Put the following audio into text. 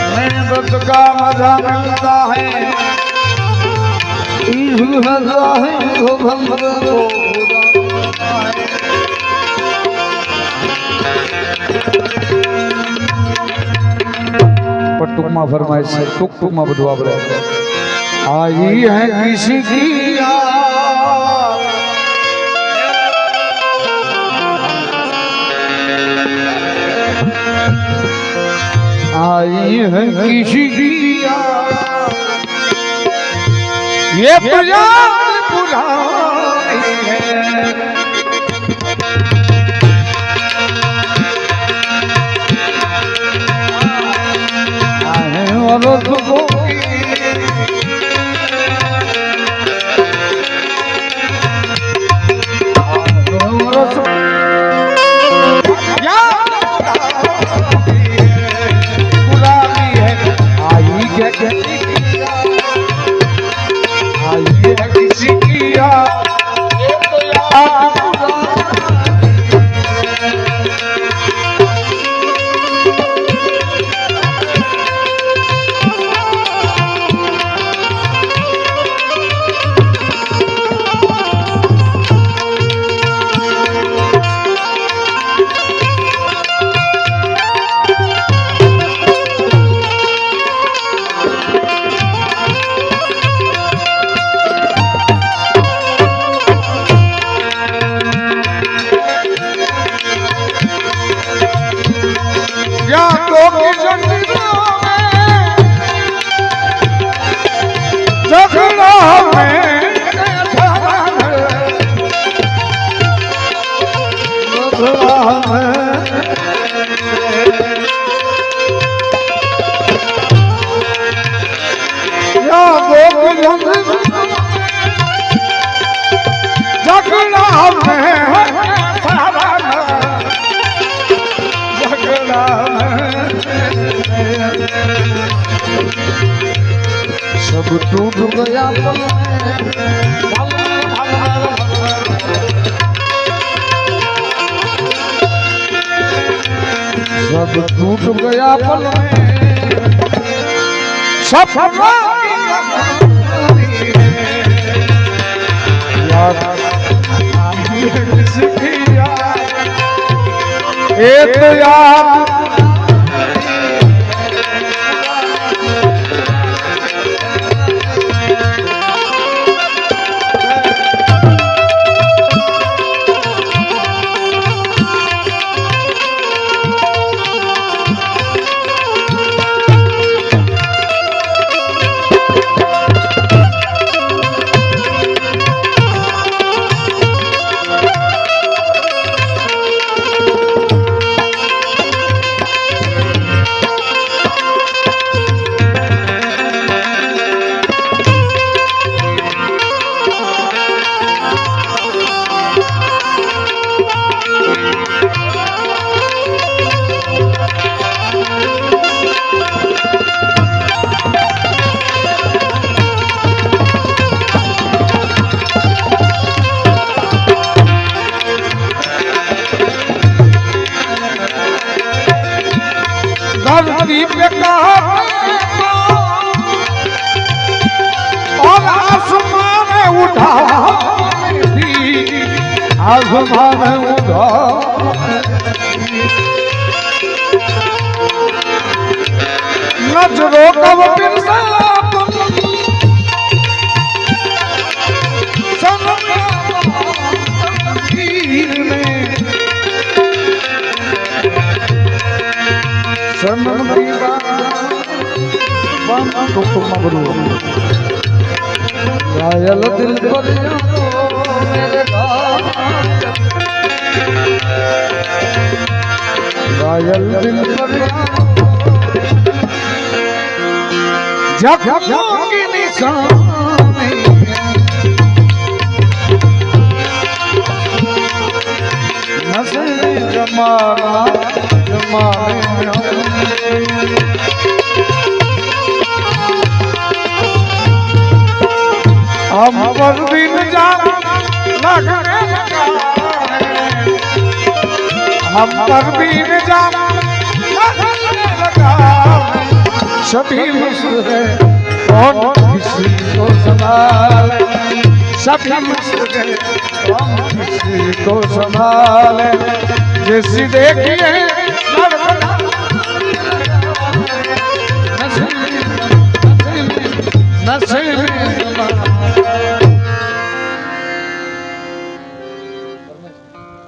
मेहनत का मजा मिलता है तो भंवर को टूकमा फरमाइश है टूकमा बधु आपड़े आई है किसी की आई है किसी की ये प्रजा बुलाई है और तुमको सब टूट गया सब टूट गया पल में सब एक याद धरती पे और आसमान उठा आसमान उठा नजरों कब पिरसा सनम की बात टुकमा बरू घायल दिल पर मेरे घायल दिल पर जख्मों की निशानी नज़र जमाना हम पर दिन जाना लगने लगा हम पर भी निजाम सभी मस्त है कौन किसी को संभाले सभी मस्त है कौन किसी को संभाले जैसी देखिए